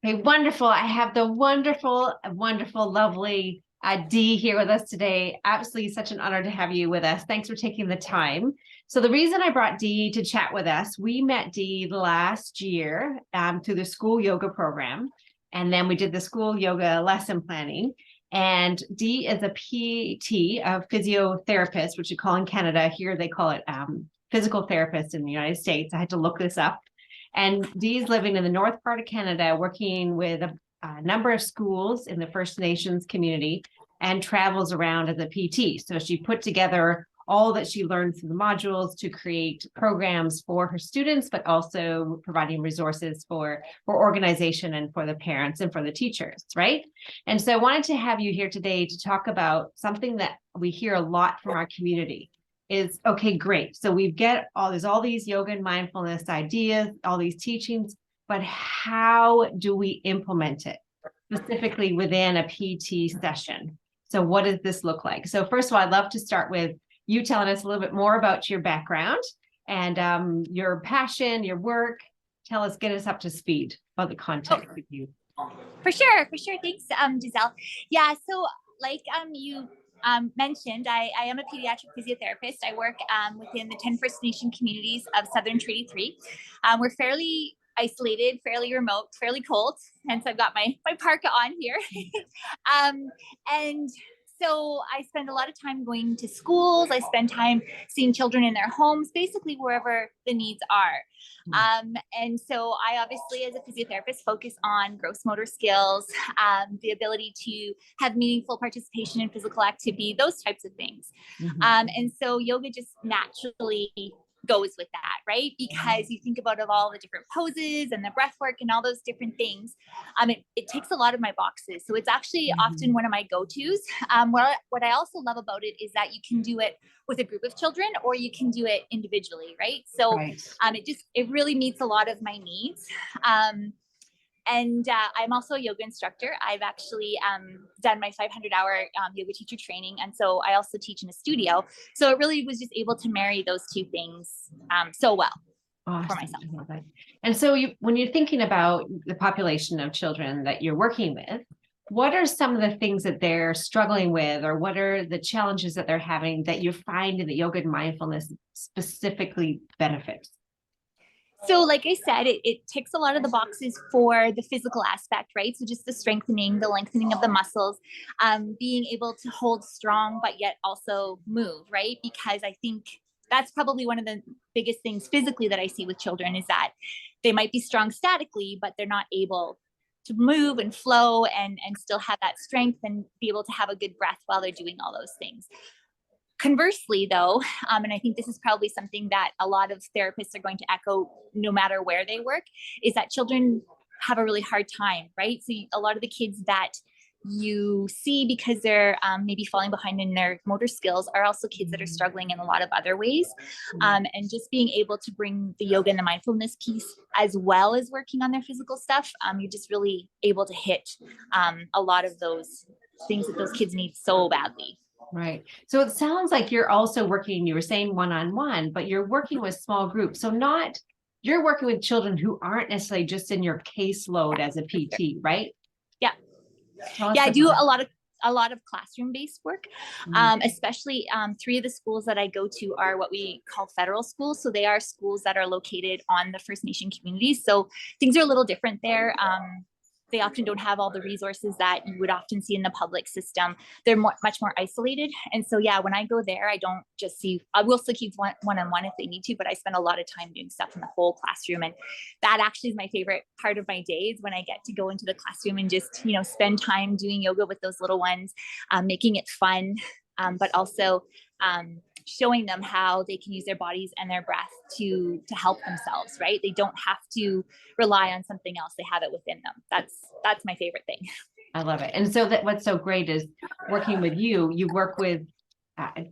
Okay, wonderful. I have the wonderful, lovely Dee here with us today. Absolutely such an honor to have you with us. Thanks for taking the time. So the reason I brought Dee to chat with us, we met Dee last year through the school yoga program. And then we did the school yoga lesson planning. And Dee is a PT, a physiotherapist, which you call in Canada. Here they call it physical therapist in the United States. I had to look this up. And Dee's living in the north part of Canada, working with a number of schools in the First Nations community and travels around as a PT. So she put together all that she learned through the modules to create programs for her students, but also providing resources for organization and for the parents and for the teachers, right? And so I wanted to have you here today to talk about something that we hear a lot from our community. Is okay, great. So there's all these yoga and mindfulness ideas, all these teachings, but how do we implement it specifically within a PT session? So what does this look like? So first of all, I'd love to start with you telling us a little bit more about your background and your passion, your work. Get us up to speed about the context of you. For sure. Thanks, Giselle. Yeah, so like you mentioned, I am a pediatric physiotherapist. I work within the 10 First Nation communities of Southern Treaty 3. We're fairly isolated, fairly remote, fairly cold, hence I've got my parka on here. And so I spend a lot of time going to schools. I spend time seeing children in their homes, basically wherever the needs are. And so I obviously, as a physiotherapist, focus on gross motor skills, the ability to have meaningful participation in physical activity, those types of things. And so yoga just naturally goes with that, right? Because you think about all the different poses and the breath work and all those different things. It ticks a lot of my boxes. So it's actually often one of my go-tos. What I also love about it is that you can do it with a group of children or you can do it individually, right? So it really meets a lot of my needs. And I'm also a yoga instructor. I've actually done my 500-hour yoga teacher training. And so I also teach in a studio. So it really was just able to marry those two things so well for myself. And so when you're thinking about the population of children that you're working with, what are some of the things that they're struggling with, or what are the challenges that they're having that you find in the yoga and mindfulness specifically benefits? So like I said, it ticks a lot of the boxes for the physical aspect, right? So just the strengthening, the lengthening of the muscles, being able to hold strong, but yet also move, right? Because I think that's probably one of the biggest things physically that I see with children is that they might be strong statically, but they're not able to move and flow and still have that strength and be able to have a good breath while they're doing all those things. Conversely, though, and I think this is probably something that a lot of therapists are going to echo no matter where they work, is that children have a really hard time, right? So a lot of the kids that you see because they're maybe falling behind in their motor skills are also kids that are struggling in a lot of other ways. And just being able to bring the yoga and the mindfulness piece as well as working on their physical stuff, you're just really able to hit a lot of those things that those kids need so badly. Right. So it sounds like you're also working, you were saying one-on-one, but you're working with small groups. So you're working with children who aren't necessarily just in your caseload as a PT, right? Yeah. Yeah, I do a lot of classroom-based work, especially 3 of the schools that I go to are what we call federal schools. So they are schools that are located on the First Nation communities. So things are a little different there. They often don't have all the resources that you would often see in the public system. They're much more isolated. And so, yeah, when I go there, I don't just I will still keep one-on-one if they need to, but I spend a lot of time doing stuff in the whole classroom. And that actually is my favorite part of my day, is when I get to go into the classroom and just, spend time doing yoga with those little ones, making it fun, but also showing them how they can use their bodies and their breath to help themselves, right? They don't have to rely on something else. They have it within them. That's my favorite thing. I love it. And so what's so great is working with you work with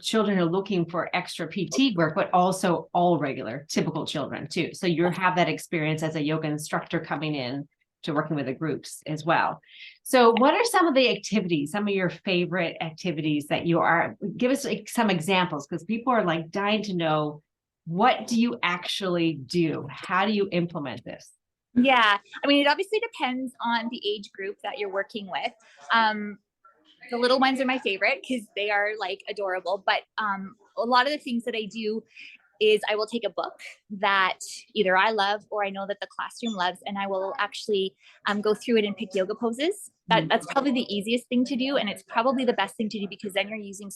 children who are looking for extra PT work, but also all regular, typical children too. So you have that experience as a yoga instructor coming in to working with the groups as well. So what are some of the activities, some of your favorite activities that give us some examples, because people are like dying to know, what do you actually do? How do you implement this? Yeah. I mean, it obviously depends on the age group that you're working with. The little ones are my favorite because they are like adorable. But a lot of the things that I do is I will take a book that either I love or I know that the classroom loves, and I will actually go through it and pick yoga poses. That's probably the easiest thing to do, and it's probably the best thing to do because then you're using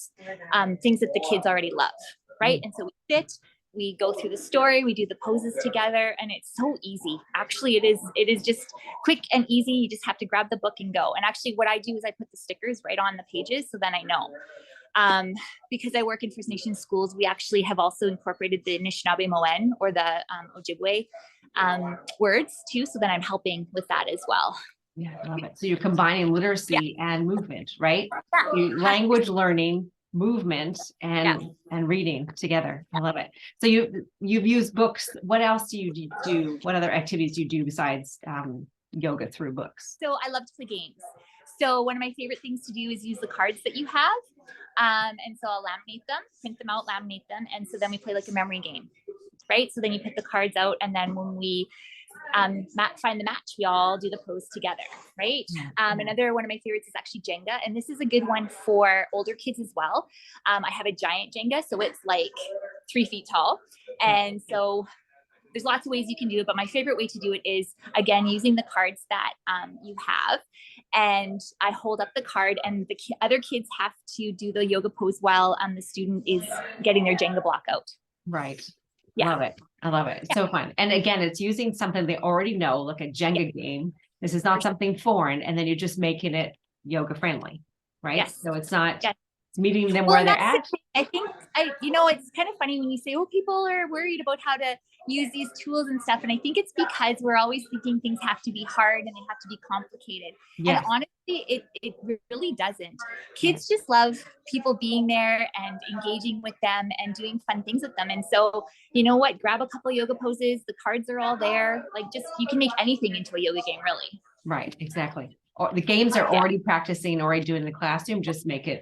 things that the kids already love, right? And so we sit, we go through the story, we do the poses together, and it's so easy. Actually, it is just quick and easy. You just have to grab the book and go. And actually, what I do is I put the stickers right on the pages, so then I know. Because I work in First Nations schools, we actually have also incorporated the Anishinaabe Moen or the Ojibwe words too. So then I'm helping with that as well. Yeah, I love it. So you're combining literacy and movement, right? Yeah. Language learning, movement, and reading together. I love it. So you've used books. What else do you do? What other activities do you do besides yoga through books? So I love to play games. So one of my favorite things to do is use the cards that you have. And so I'll laminate them, print them out, laminate them. And so then we play like a memory game, right? So then you put the cards out, and then when we find the match, we all do the pose together, right? Another one of my favorites is actually Jenga, and this is a good one for older kids as well. I have a giant Jenga, so it's like 3 feet tall, and so there's lots of ways you can do it, but my favorite way to do it is, again, using the cards that you have. And I hold up the card, and the other kids have to do the yoga pose while the student is getting their Jenga block out. Right. Yeah. Love it. I love it. It's so fun. And again, it's using something they already know, like a Jenga game. This is not something foreign. And then you're just making it yoga friendly, right? Yes. So it's not, Yes. it's meeting them where they're at. I think it's kind of funny when you say, oh, people are worried about how to use these tools and stuff. And I think it's because we're always thinking things have to be hard and they have to be complicated. Yes. And honestly, it really doesn't. Kids just love people being there and engaging with them and doing fun things with them. And so, you know what, grab a couple yoga poses. The cards are all there. Like, just, you can make anything into a yoga game, really. Right. Exactly. Or the games are already practicing, already doing the classroom, just make it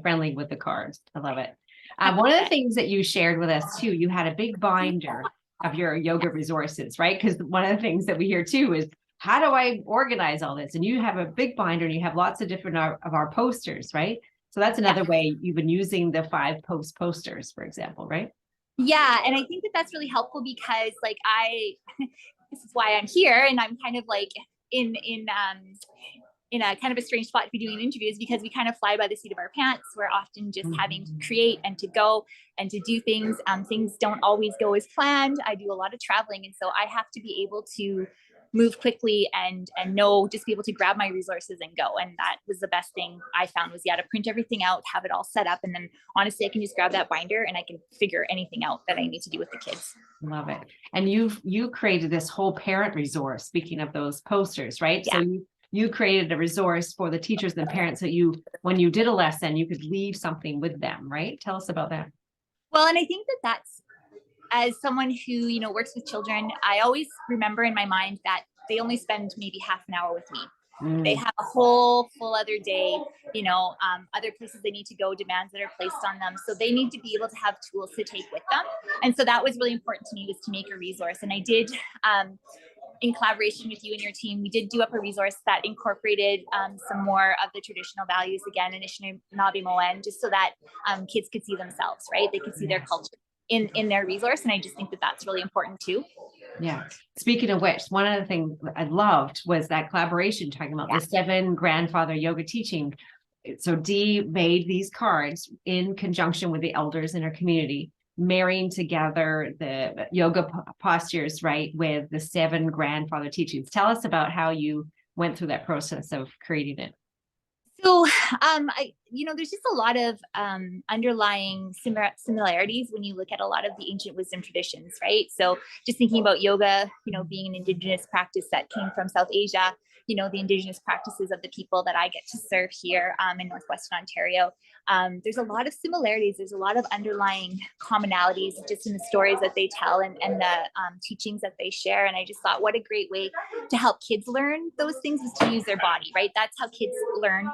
friendly with the cards. I love it. One of the things that you shared with us too, you had a big binder of your yoga resources, right? Because one of the things that we hear too is, how do I organize all this? And you have a big binder and you have lots of different of our posters, right? So that's another way you've been using the 5 posters, for example, right? Yeah. And I think that that's really helpful because like this is why I'm here, and I'm kind of like in a kind of a strange spot to be doing interviews because we kind of fly by the seat of our pants. We're often just having to create and to go and to do things. Things don't always go as planned. I do a lot of traveling, and so I have to be able to move quickly and just be able to grab my resources and go. And that was the best thing I found was to print everything out, have it all set up. And then honestly, I can just grab that binder and I can figure anything out that I need to do with the kids. Love it. And you created this whole parent resource, speaking of those posters, right? Yeah. So you created a resource for the teachers and parents that when you did a lesson, you could leave something with them, right? Tell us about that. Well, and I think that's, as someone who, works with children, I always remember in my mind that they only spend maybe half an hour with me. They have a whole full other day, other places they need to go, demands that are placed on them. So they need to be able to have tools to take with them. And so that was really important to me, was to make a resource. And I did, in collaboration with you and your team, we did do up a resource that incorporated some more of the traditional values, again, Anishinaabe Moen, just so that kids could see themselves, right? They could see their culture in their resource. And I just think that that's really important too. Yeah. Speaking of which, one of the things I loved was that collaboration, talking about the 7 grandfather yoga teaching. So Dee made these cards in conjunction with the elders in her community, marrying together the yoga postures, right, with the 7 grandfather teachings. Tell us about how you went through that process of creating it. So, there's just a lot of underlying similarities when you look at a lot of the ancient wisdom traditions, right? So just thinking about yoga, being an indigenous practice that came from South Asia, the indigenous practices of the people that I get to serve here in Northwestern Ontario. There's a lot of similarities. There's a lot of underlying commonalities just in the stories that they tell and the teachings that they share. And I just thought, what a great way to help kids learn those things is to use their body, right? That's how kids learn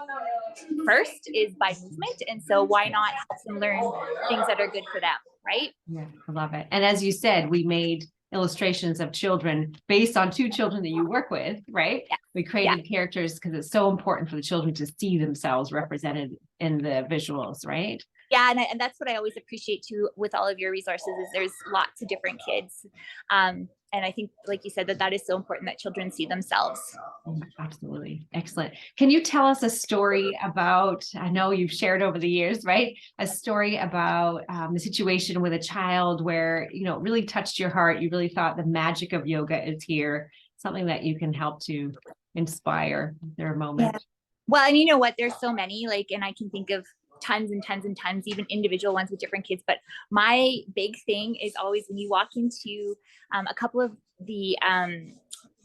first, is by movement. And so why not help them learn things that are good for them, right? Yeah, I love it. And as you said, we made illustrations of children based on 2 children that you work with, right? Yeah. We created characters because it's so important for the children to see themselves represented in the visuals, right? Yeah, and that's what I always appreciate too with all of your resources is there's lots of different kids. And I think, like you said, that is so important that children see themselves. Absolutely. Excellent. Can you tell us a story about, I know you've shared over the years, right? A story about the situation with a child where, you know, it really touched your heart. You really thought the magic of yoga is here, something that you can help to inspire their moment. Yeah. Well, and you know what, there's so many, like, and I can think of tons and tons and tons, even individual ones with different kids. But my big thing is always when you walk into a couple of the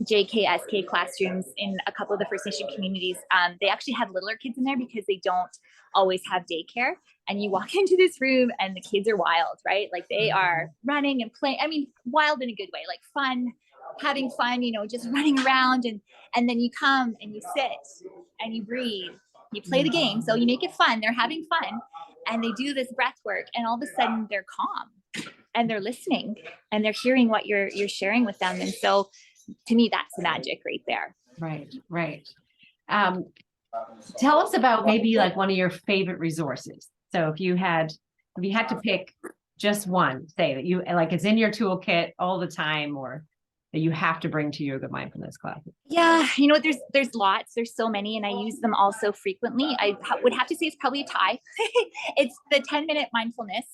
JKSK classrooms in a couple of the First Nation communities, they actually have littler kids in there because they don't always have daycare. And you walk into this room and the kids are wild, right? Like they are running and playing. I mean, wild in a good way, like fun, having fun, you know, just running around. And then you come and you sit and you breathe, you play the game. So you make it fun. They're having fun and they do this breath work and all of a sudden they're calm and they're listening and they're hearing what you're sharing with them. And so to me, that's the magic right there. Right, right. Tell us about maybe like one of your favorite resources. So if you had to pick just one, say that you like it's in your toolkit all the time or that you have to bring to yoga mindfulness classes. Yeah, you know, there's lots, there's so many, and I use them all so frequently. I would have to say it's probably a tie. It's the 10-minute mindfulness,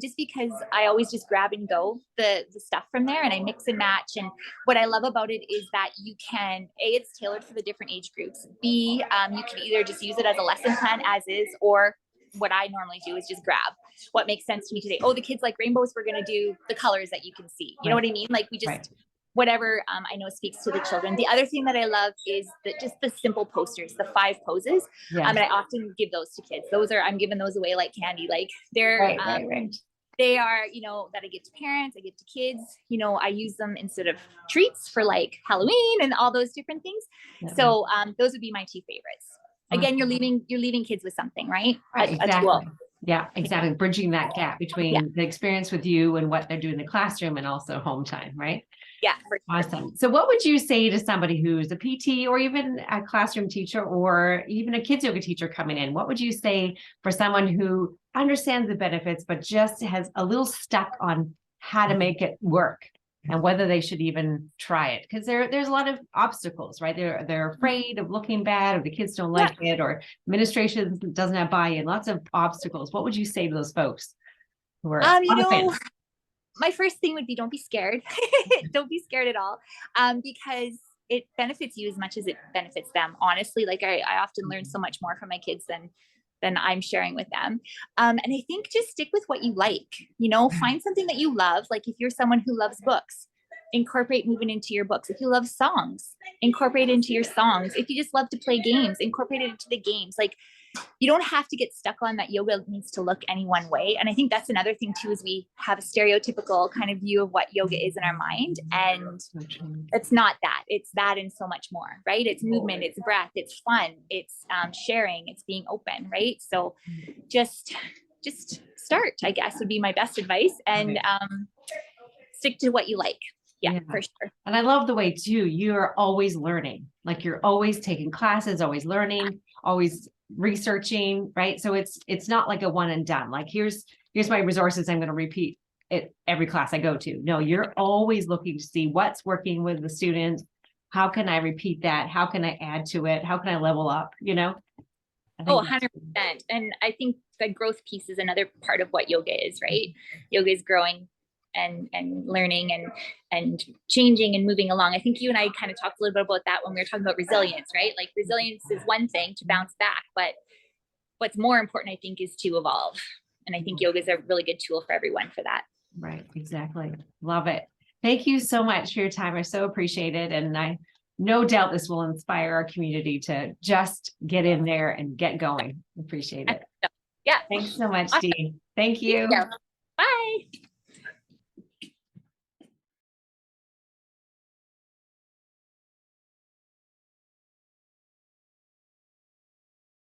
just because I always just grab and go the stuff from there and I mix and match. And what I love about it is that you can, A, it's tailored for the different age groups. B, you can either just use it as a lesson plan as is, or what I normally do is just grab what makes sense to me today. Oh, the kids like rainbows, we're going to do the colors that you can see. You know what I mean? Like we just, whatever I know speaks to the children. The other thing that I love is just the simple posters, the 5 poses. And I often give those to kids. I'm giving those away like candy. Like they're, they are, you know, that I give to parents, I give to kids, you know, I use them instead of treats for like Halloween and all those different things. So those would be my 2 favorites. Again, you're leaving kids with something, right? Exactly. Yeah, exactly. Bridging that gap between the experience with you and what they're doing in the classroom and also home time, right? Yeah. Awesome. So what would you say to somebody who's a PT or even a classroom teacher or even a kids yoga teacher coming in? What would you say for someone who understands the benefits, but just has a little stuck on how to make it work and whether they should even try it? Because there's a lot of obstacles, right? They're afraid of looking bad or the kids don't like it or administration doesn't have buy-in, lots of obstacles. What would you say to those folks who are you know, my first thing would be don't be scared. Don't be scared at all, because it benefits you as much as it benefits them. Honestly, like I often learn so much more from my kids than I'm sharing with them. And I think just stick with what you like, you know, find something that you love. Like if you're someone who loves books, incorporate moving into your books. If you love songs, incorporate it into your songs. If you just love to play games, incorporate it into the games. Like you don't have to get stuck on that yoga needs to look any one way. And I think that's another thing too, is we have a stereotypical kind of view of what yoga is in our mind. And it's not that. It's that and so much more, right? It's movement, it's breath, it's fun, it's sharing, it's being open, right? So just start, I guess, would be my best advice. And stick to what you like. Yeah, for sure. And I love the way too, you're always learning, like you're always taking classes, always learning, always researching, right? So it's not like a one and done, like here's my resources, I'm going to repeat it every class I go to. No, you're always looking to see what's working with the students. How can I repeat that? How can I add to it? How can I level up? You know? 100%. And I think the growth piece is another part of what yoga is, right? Yoga is growing and learning and changing and moving along. I think you and I kind of talked a little bit about that when we were talking about resilience, right? Like resilience is one thing to bounce back, but what's more important, I think, is to evolve. And I think yoga is a really good tool for everyone for that. Right. Exactly. Love it. Thank you so much for your time. I so appreciate it. And I no doubt this will inspire our community to just get in there and get going. Appreciate it. Yeah. Thanks so much, Dee. Thank you. Bye.